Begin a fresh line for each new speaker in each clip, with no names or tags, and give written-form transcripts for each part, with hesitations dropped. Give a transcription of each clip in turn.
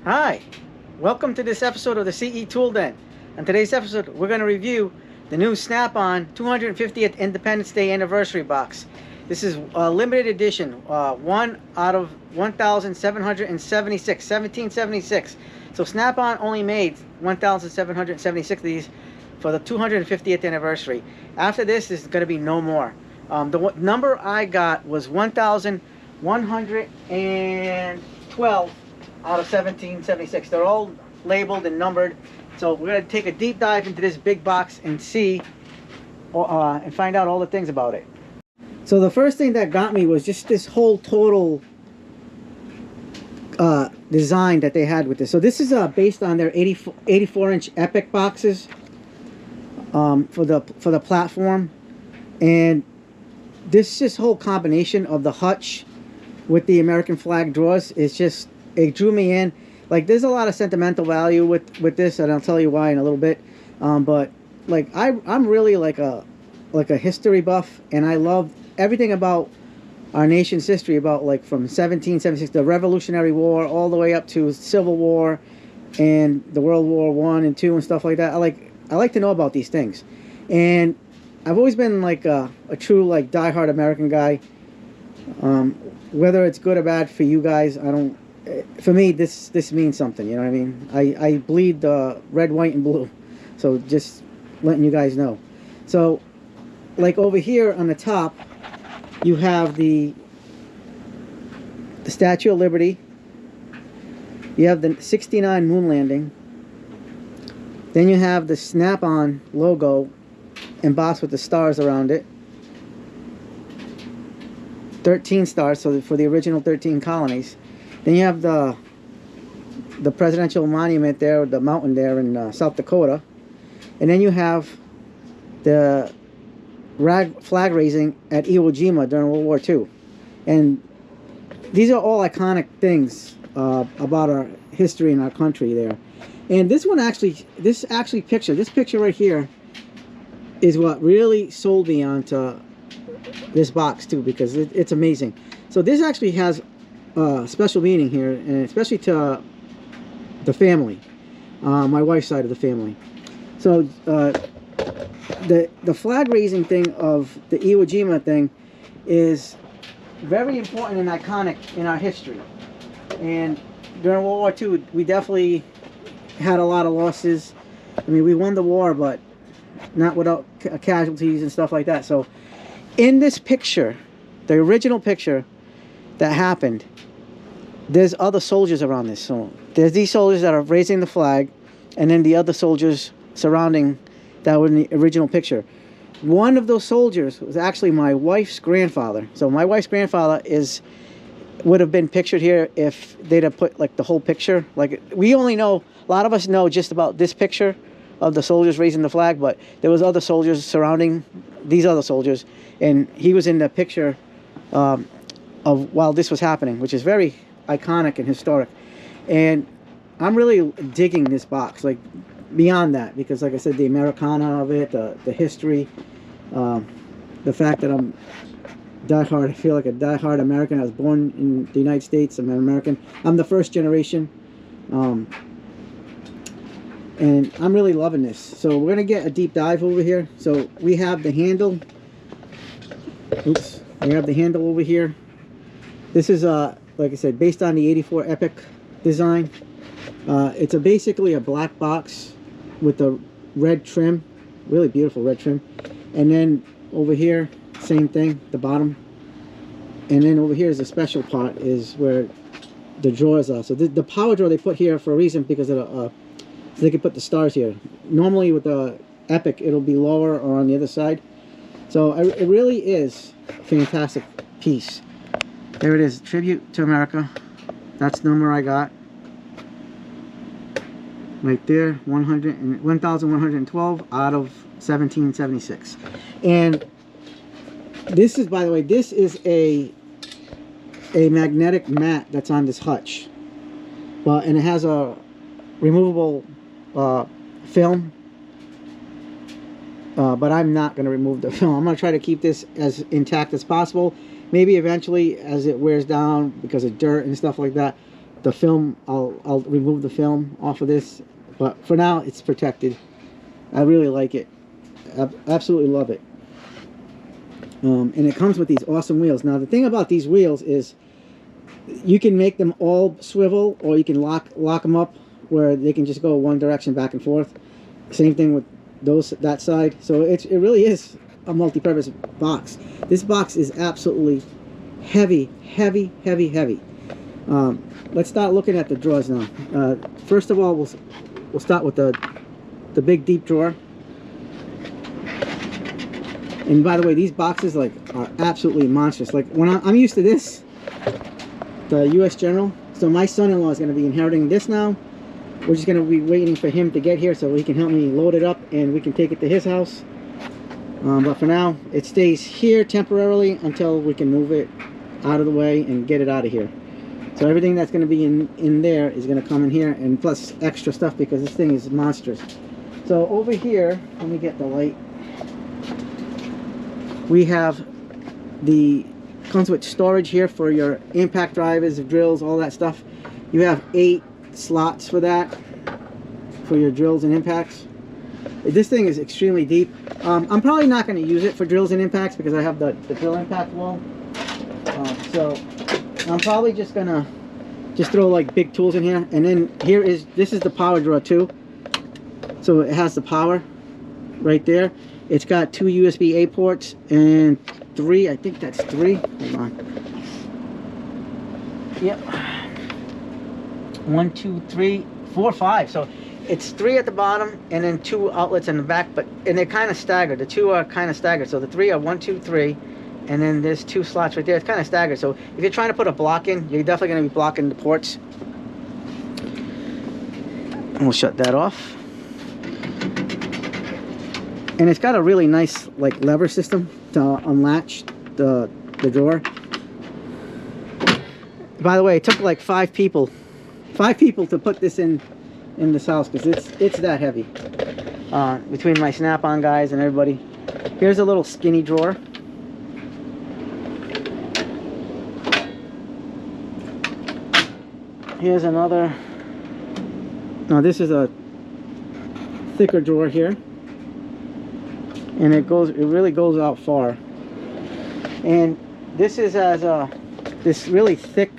Hi, welcome to this episode of the CE Tool Den. On today's episode, we're going to review the new Snap-on 250th Independence Day Anniversary box. This is a limited edition, one out of 1,776, 1776. So Snap-on only made 1,776 of these for the 250th anniversary. After this, there's going to be no more. The number I got was 1,112 out of 1776. They're all labeled and numbered. So we're going to take a deep dive into this big box and see and find out all the things about it. So the first thing that got me was just this whole total design that they had with this. So this is based on their 84-inch Epic boxes for the platform, and this whole combination of the Hutch with the American flag drawers is just, it drew me in. Like, there's a lot of sentimental value with this, and I'll tell you why in a little bit. But like, I'm really like a history buff, and I love everything about our nation's history, about like from 1776, the Revolutionary War, all the way up to Civil War and the World War I and II and stuff like that. I like to know about these things, and I've always been like a true like diehard American guy. Whether it's good or bad for you guys, I don't. For me, this means something, you know what I mean? I bleed the red, white, and blue. So just letting you guys know. So, like over here on the top, you have the Statue of Liberty. You have the 69 moon landing. Then you have the Snap-on logo embossed with the stars around it. 13 stars, so for the original 13 colonies. Then you have the presidential monument there, the mountain there in South Dakota. And then you have the flag raising at Iwo Jima during World War II. And these are all iconic things about our history and our country there. And this picture right here is what really sold me onto this box too, because it's amazing. So this actually has special meaning here, and especially to the family, my wife's side of the family. So the flag raising thing of the Iwo Jima thing is very important and iconic in our history. And during World War II, we definitely had a lot of losses. I mean, we won the war, but not without casualties and stuff like that. So in this picture, the original picture that happened, there's other soldiers around this. So there's these soldiers that are raising the flag, and then the other soldiers surrounding that were in the original picture. One of those soldiers was actually my wife's grandfather. So my wife's grandfather would have been pictured here if they'd have put like the whole picture. Like, we only know, a lot of us know just about this picture of the soldiers raising the flag, but there was other soldiers surrounding these other soldiers, and he was in the picture of while this was happening, which is very iconic and historic. And I'm really digging this box, like beyond that, because like I said, the Americana of it, the history, the fact that I'm diehard, I feel like a diehard American. I was born in the United States. I'm an American. I'm the first generation, and I'm really loving this. So we're gonna get a deep dive over here. So we have the handle. Oops, we have the handle over here. This is like I said, based on the 84 Epic design. It's basically a black box with a red trim, really beautiful red trim. And then over here, same thing, the bottom. And then over here is a special part, is where the drawers are. So the power drawer they put here for a reason, because of so they can put the stars here. Normally with the Epic, it'll be lower or on the other side. So it really is a fantastic piece. There it is, Tribute to America. That's the number I got. Right there, 1,112 out of 1776. And this is, by the way, this is a magnetic mat that's on this Hutch. And it has a removable film. But I'm not going to remove the film. I'm going to try to keep this as intact as possible. Maybe eventually, as it wears down because of dirt and stuff like that, the film, I'll remove the film off of this, but for now it's protected. I really like it. Absolutely love it. And it comes with these awesome wheels. Now the thing about these wheels is you can make them all swivel, or you can lock them up where they can just go one direction back and forth. Same thing with that side. So it really is a multi-purpose box. This box is absolutely heavy, heavy, heavy, heavy. Let's start looking at the drawers now. First of all, we'll start with the big deep drawer. And by the way, these boxes are absolutely monstrous. Like when I'm used to this, the U.S. General. So my son-in-law is going to be inheriting this now. We're just going to be waiting for him to get here so he can help me load it up and we can take it to his house. But for now, it stays here temporarily until we can move it out of the way and get it out of here. So everything that's going to be in there is going to come in here, and plus extra stuff because this thing is monstrous. So over here, let me get the light. We have comes with storage here for your impact drivers, drills, all that stuff. You have 8 slots for that, for your drills and impacts. This thing is extremely deep. I'm probably not going to use it for drills and impacts because I have the drill impact wall. So I'm probably just going to throw like big tools in here. And then this is the power drawer too. So it has the power right there. It's got 2 USB-A ports and 3, I think that's 3. Hold on. Yep. 1, 2, 3, 4, 5. So it's 3 at the bottom and then 2 outlets in the back, and they're kind of staggered. The 2 are kind of staggered. So the 3 are 1, 2, 3, and then there's 2 slots right there. It's kind of staggered. So if you're trying to put a block in, you're definitely going to be blocking the ports. And we'll shut that off. And it's got a really nice like lever system to unlatch the drawer. By the way, it took like 5 people to put this in this house because it's that heavy. Between my Snap-on guys and everybody. Here's a little skinny drawer. Here's another. Now this is a thicker drawer here. And it really goes out far. And this is this really thick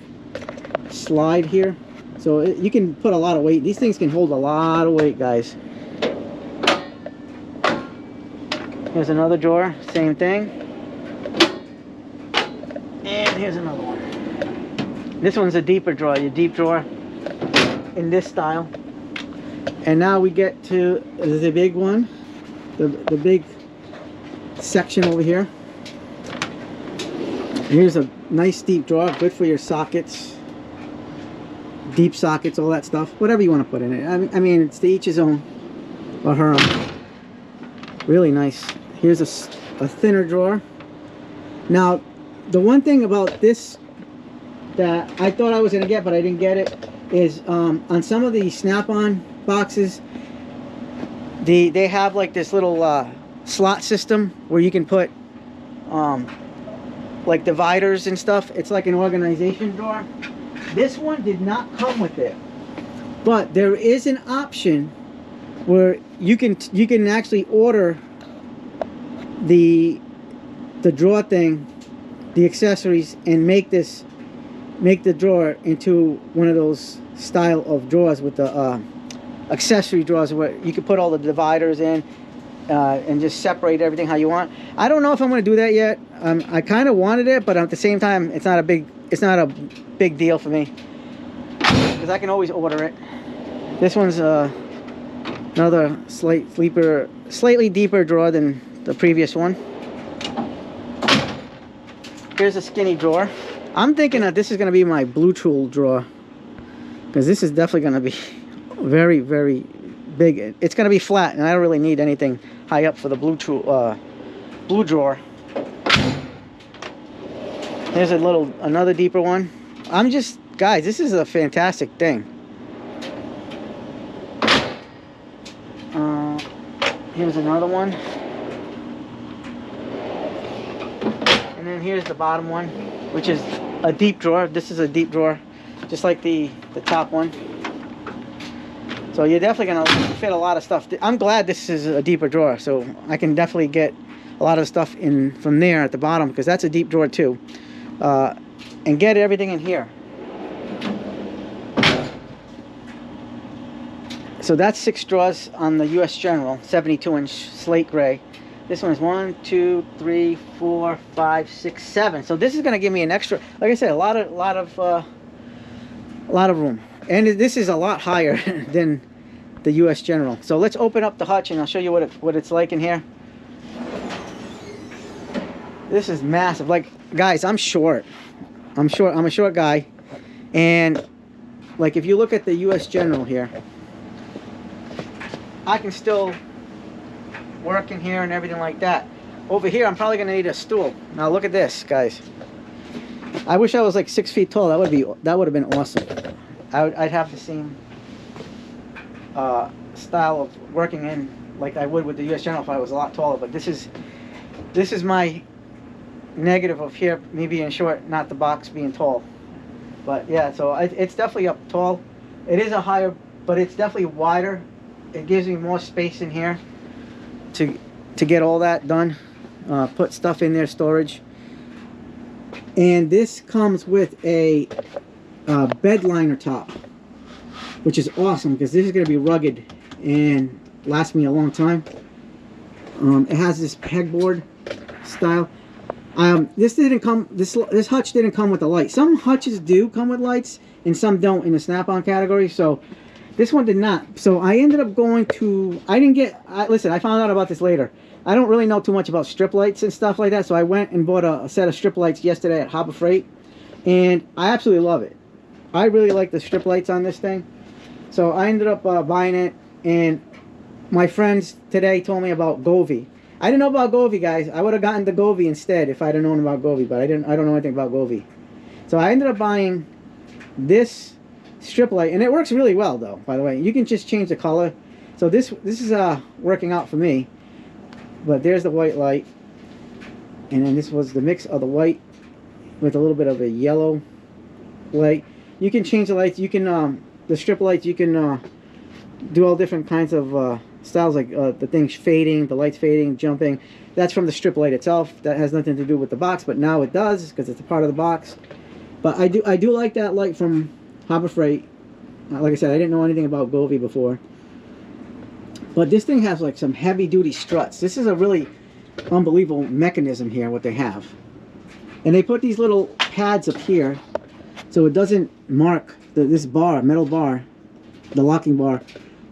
slide here, so you can put a lot of weight. These things can hold a lot of weight, guys. Here's another drawer, same thing. And here's another one. This one's a deeper drawer, your deep drawer in this style. And now we get to the big one, the big section over here. Here's a nice deep drawer, good for your sockets, deep sockets, all that stuff, whatever you want to put in it. I mean, it's to each his own, or her own. Really nice. Here's a thinner drawer. Now, the one thing about this that I thought I was going to get, but I didn't get it, is on some of the Snap-on boxes, they have like this little slot system where you can put like dividers and stuff. It's like an organization drawer. This one did not come with it, but there is an option where you can actually order the drawer thing, the accessories, and make the drawer into one of those style of drawers with the accessory drawers where you can put all the dividers in and just separate everything how you want. I don't know if I'm going to do that yet. I kind of wanted it, but at the same time, it's not a big deal for me because I can always order it. This one's another slightly deeper drawer than the previous one. Here's a skinny drawer. I'm thinking that this is going to be my blue tool drawer because this is definitely going to be very, very big. It's going to be flat, and I don't really need anything high up for the blue drawer. There's another deeper one. Guys, this is a fantastic thing. Here's another one. And then here's the bottom one, which is a deep drawer. This is a deep drawer. just like the top one. So you're definitely gonna fit a lot of stuff. I'm glad this is a deeper drawer, so I can definitely get a lot of stuff in from there at the bottom, because that's a deep drawer too, and get everything in here. So that's 6 drawers on the US General 72-inch slate gray. This one is 1, 2, 3, 4, 5, 6, 7. So this is going to give me an extra, like I said, a lot of room. And this is a lot higher than the US General. So let's open up the hutch and I'll show you what it's like in here. This is massive. Like, guys, I'm short. I'm a short guy, and like if you look at the US General here, I can still work in here and everything like that. Over here, I'm probably gonna need a stool. Now look at this, guys. I wish I was like 6 feet tall. That would have been awesome. I'd have the same style of working in like I would with the US General if I was a lot taller. But this is my negative of here, me being short, not the box being tall. But yeah, so it's definitely up tall. It is a higher, but it's definitely wider. It gives me more space in here to get all that done, put stuff in there, storage. And this comes with a bed liner top, which is awesome because this is going to be rugged and last me a long time. It has this pegboard style. This hutch didn't come with a light. Some hutches do come with lights and some don't in the snap-on category. So this one did not. So I ended up going to, listen, I found out about this later. I don't really know too much about strip lights and stuff like that. So I went and bought a set of strip lights yesterday at Harbor Freight. And I absolutely love it. I really like the strip lights on this thing. So I ended up buying it. And my friends today told me about Govee. I didn't know about Govee, guys. I would have gotten the Govee instead if I'd have known about Govee, but I don't know anything about Govee. So I ended up buying this strip light, and it works really well though, by the way. You can just change the color. So this is working out for me. But there's the white light. And then this was the mix of the white with a little bit of a yellow light. You can change the lights. You can the strip lights, you can do all different kinds of styles, like the things fading, the lights fading, jumping. That's from the strip light itself. That has nothing to do with the box, but now it does because it's a part of the box. But I do like that light from Harbor Freight. Like I said, I didn't know anything about Govee before. But this thing has like some heavy duty struts. This is a really unbelievable mechanism here, what they have. And they put these little pads up here so it doesn't mark this bar, metal bar, the locking bar,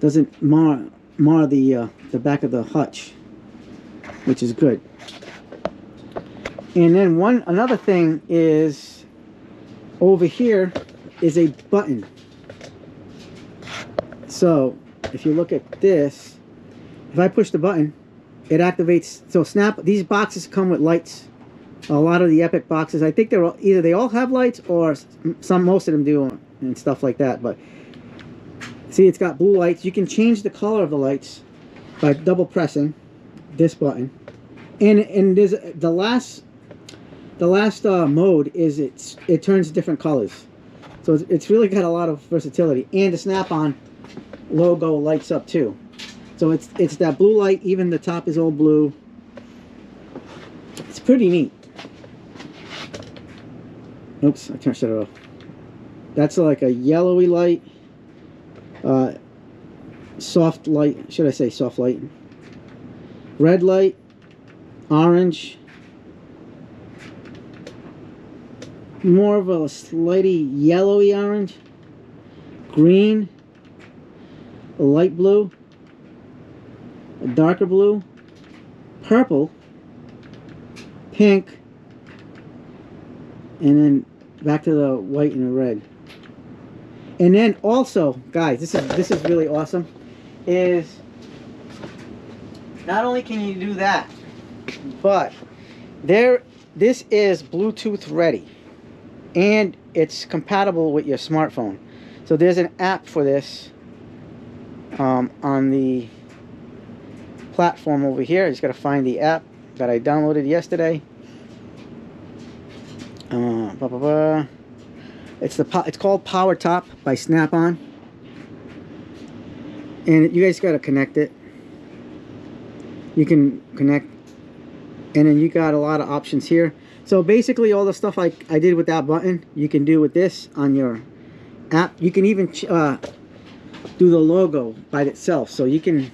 doesn't mar the back of the hutch, which is good. And then another thing is over here is a button. So if you look at this, if I push the button, it activates. So these boxes come with lights. A lot of the Epic boxes, I think either they all have lights or most of them do and stuff like that. But see, it's got blue lights. You can change the color of the lights by double pressing this button. And there's the last mode is it turns different colors. So it's really got a lot of versatility. And the Snap-on logo lights up too. So it's that blue light. Even the top is all blue. It's pretty neat. Oops, I turned it off. That's like a yellowy light. Soft light, should I say soft light? Red light, orange, more of a slightly yellowy orange, green, a light blue, a darker blue, purple, pink, and then back to the white and the red. And then also, guys, this is really awesome, is not only can you do that, but this is Bluetooth ready, and it's compatible with your smartphone. So there's an app for this on the platform over here. I just got to find the app that I downloaded yesterday. It's called Power Top by Snap-on, and you guys got to connect it. You can connect, and then you got a lot of options here. So basically all the stuff I did with that button, you can do with this on your app. You can even do the logo by itself. So you can,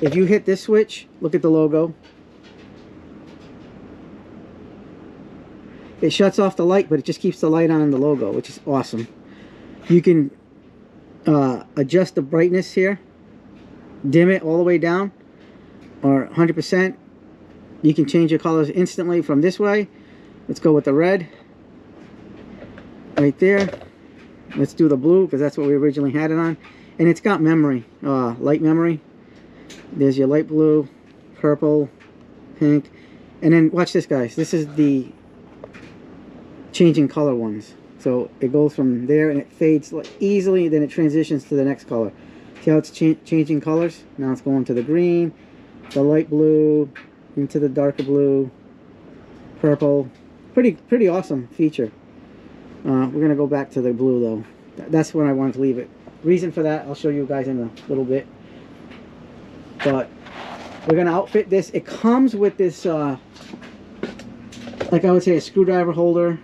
if you hit this switch, look at the logo. It shuts off the light, but it just keeps the light on the logo, which is awesome. You can adjust the brightness here, dim it all the way down, or 100%. You can change your colors instantly from this way. Let's go with the red right there. Let's do the blue because that's what we originally had it on. And it's got memory, light memory. There's your light blue, purple, pink. And then watch this, guys. This is the changing color ones. So it goes from there and it fades easily, then it transitions to the next color. See how it's changing colors? Now it's going to the green, the light blue, into the darker blue, purple. Pretty awesome feature. We're gonna go back to the blue though. That's when I wanted to leave it. Reason for that I'll show you guys in a little bit. But we're gonna outfit this. It comes with this like I would say a screwdriver holder.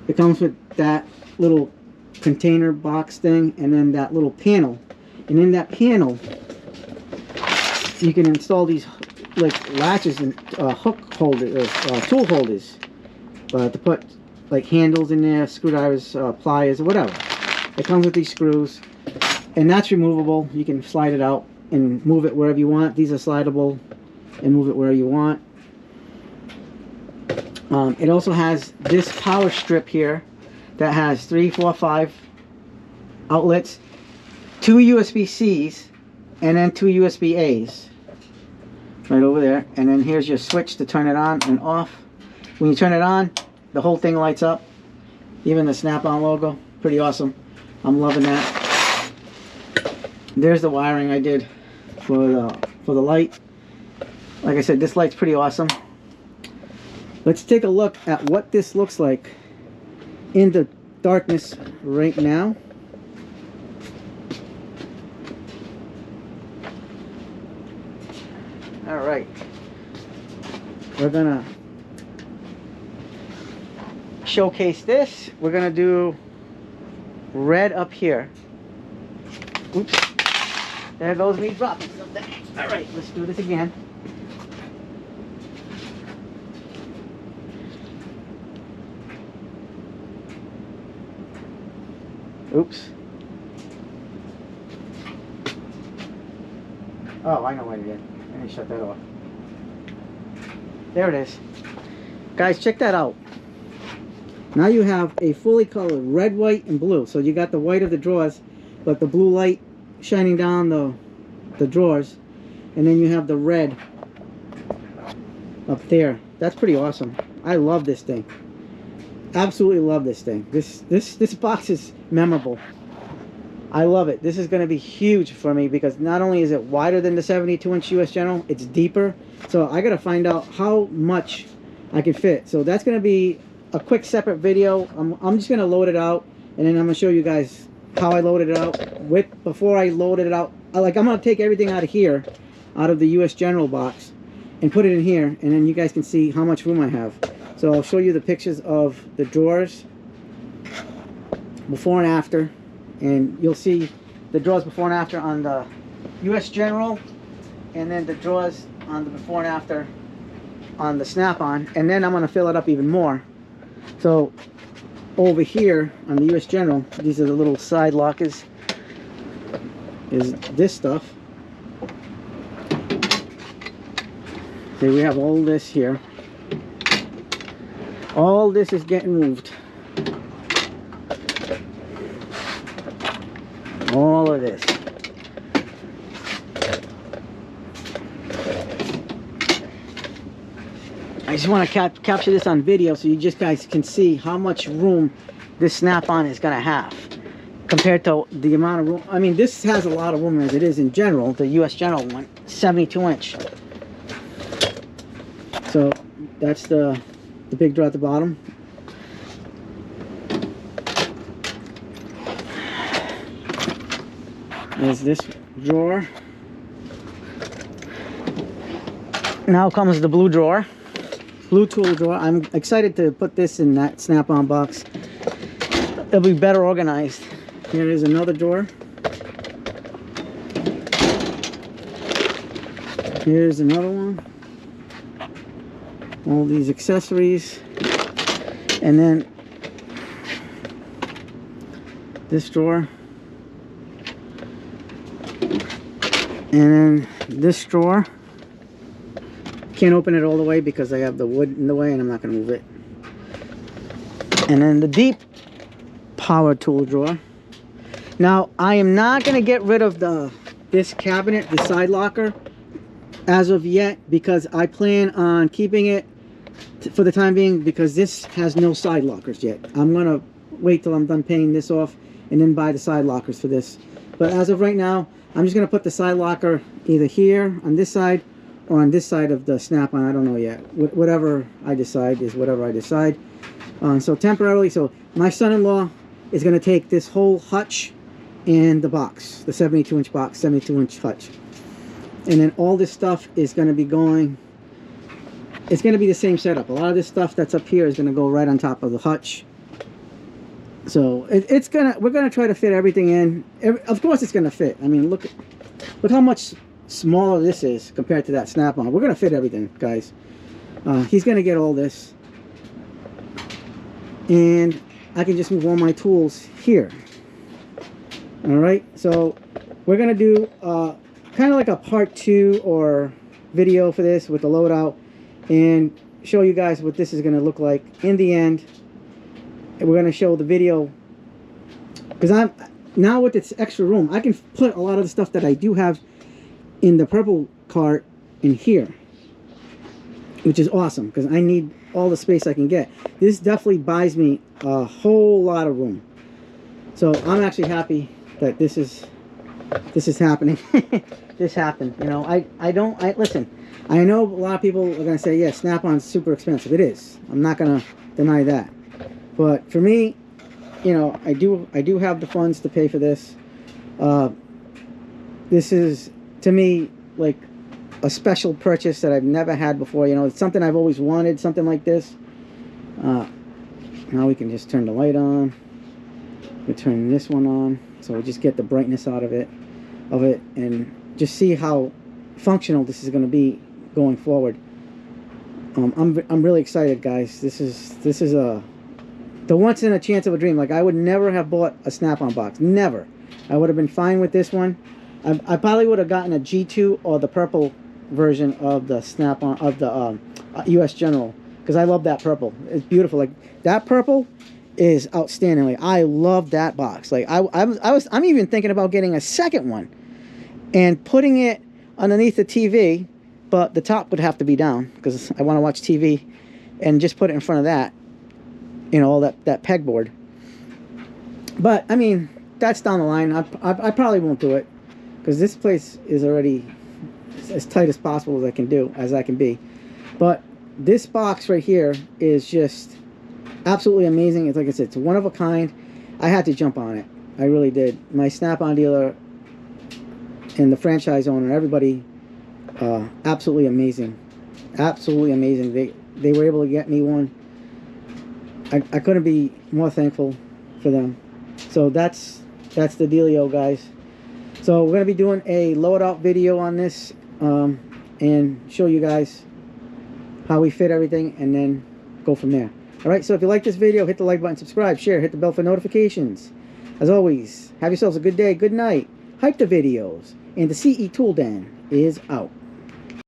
It comes with that little container box thing, and then that little panel. And in that panel you can install these like latches and hook holders, tool holders, to put like handles in there, screwdrivers, pliers, or whatever. It comes with these screws, and that's removable. You can slide it out and move it wherever you want. These are slidable, and move it where you want. It also has this power strip here that has 3, 4, 5 outlets, 2 USB-Cs, and then 2 USB-As. Right over there. And then here's your switch to turn it on and off. When you turn it on, the whole thing lights up. Even the Snap-on logo. Pretty awesome. I'm loving that. There's the wiring I did for the light. Like I said, this light's pretty awesome. Let's take a look at what this looks like in the darkness right now. Alright, we're gonna showcase this. We're gonna do red up here. Oops, there goes me dropping something. Alright, let's do this again. Oops. Oh, I know what it is. Let me shut that off. There it is. Guys, check that out. Now you have a fully colored red, white, and blue. So you got the white of the drawers, but the blue light shining down the drawers. And then you have the red up there. That's pretty awesome. I love this thing. Absolutely love this thing. This box is memorable. I love it. This is going to be huge for me because not only is it wider than the 72-inch US General, it's deeper. So I got to find out how much I can fit. So that's going to be a quick separate video. I'm just going to load it out, and then I'm going to show you guys how I loaded it out. Before I loaded it out, I'm going to take everything out of here, out of the US General box, and put it in here, and then you guys can see how much room I have. So I'll show you the pictures of the drawers before and after, and you'll see the drawers before and after on the US General, and then the drawers on the before and after on the Snap-on, and then I'm going to fill it up even more. So over here on the US General, these are the little side lockers, is this stuff. See, we have all this here. All this is getting moved. All of this. I just want to capture this on video so you just guys can see how much room this Snap-on is going to have compared to the amount of room. I mean, this has a lot of room as it is in general. The US General one, 72-inch. So that's the big drawer at the bottom. There's this drawer. Now comes the blue drawer, blue tool drawer. I'm excited to put this in that snap-on box. It'll be better organized. Here is another drawer. Here's another one. All these accessories. And then this drawer. And then this drawer. Can't open it all the way because I have the wood in the way and I'm not going to move it. And then the deep power tool drawer. Now I am not going to get rid of this cabinet, the side locker, as of yet, because I plan on keeping it for the time being, because this has no side lockers yet. I'm going to wait till I'm done paying this off and then buy the side lockers for this. But as of right now, I'm just going to put the side locker either here on this side or on this side of the snap-on. I don't know yet. Whatever I decide is whatever I decide. So temporarily, so my son-in-law is going to take this whole Hutch and the box, the 72-inch box, 72-inch Hutch. And then all this stuff is going to be going, it's going to be the same setup. A lot of this stuff that's up here is going to go right on top of the Hutch. So we're going to try to fit everything in. Of course it's going to fit. I mean, look how much smaller this is compared to that snap-on. We're going to fit everything, guys. He's going to get all this. And I can just move all my tools here. Alright, so we're going to do kind of like a part 2 or video for this with the loadout and show you guys what this is going to look like in the end. And we're going to show the video, because now with this extra room, I can put a lot of the stuff that I do have in the purple cart in here, which is awesome because I need all the space I can get. This definitely buys me a whole lot of room, so I'm actually happy that this is happening. This happened, you know. I listen, I know a lot of people are gonna say, yeah, Snap-on's super expensive. It is. I'm not gonna deny that, but for me, you know, I do have the funds to pay for this. This is, to me, like a special purchase that I've never had before. You know, it's something I've always wanted, something like this. Now we can just turn the light on. We turn this one on, so we just get the brightness out of it, and just see how functional this is going to be going forward. I'm really excited, guys. This is the once in a chance of a dream. Like, I would never have bought a Snap-on box, never. I would have been fine with this one. I probably would have gotten a G2 or the purple version of the Snap-on, of the US General, because I love that purple. It's beautiful. Like, that purple is outstanding. Like, I love that box. Like, I'm even thinking about getting a second one and putting it underneath the TV, but the top would have to be down because I want to watch TV, and just put it in front of that, you know, all that pegboard. But I mean, that's down the line. I probably won't do it because this place is already as tight as possible as I can be. But this box right here is just absolutely amazing. It's like I said, it's one of a kind. I had to jump on it. I really did. My Snap-on dealer and the franchise owner, everybody, absolutely amazing. Absolutely amazing. They were able to get me one. I couldn't be more thankful for them. So that's the dealio, guys. So we're going to be doing a loadout video on this, and show you guys how we fit everything, and then go from there. Alright, so if you like this video, hit the like button, subscribe, share, hit the bell for notifications. As always, have yourselves a good day, good night, hype the videos, and the CE Tool Den is out.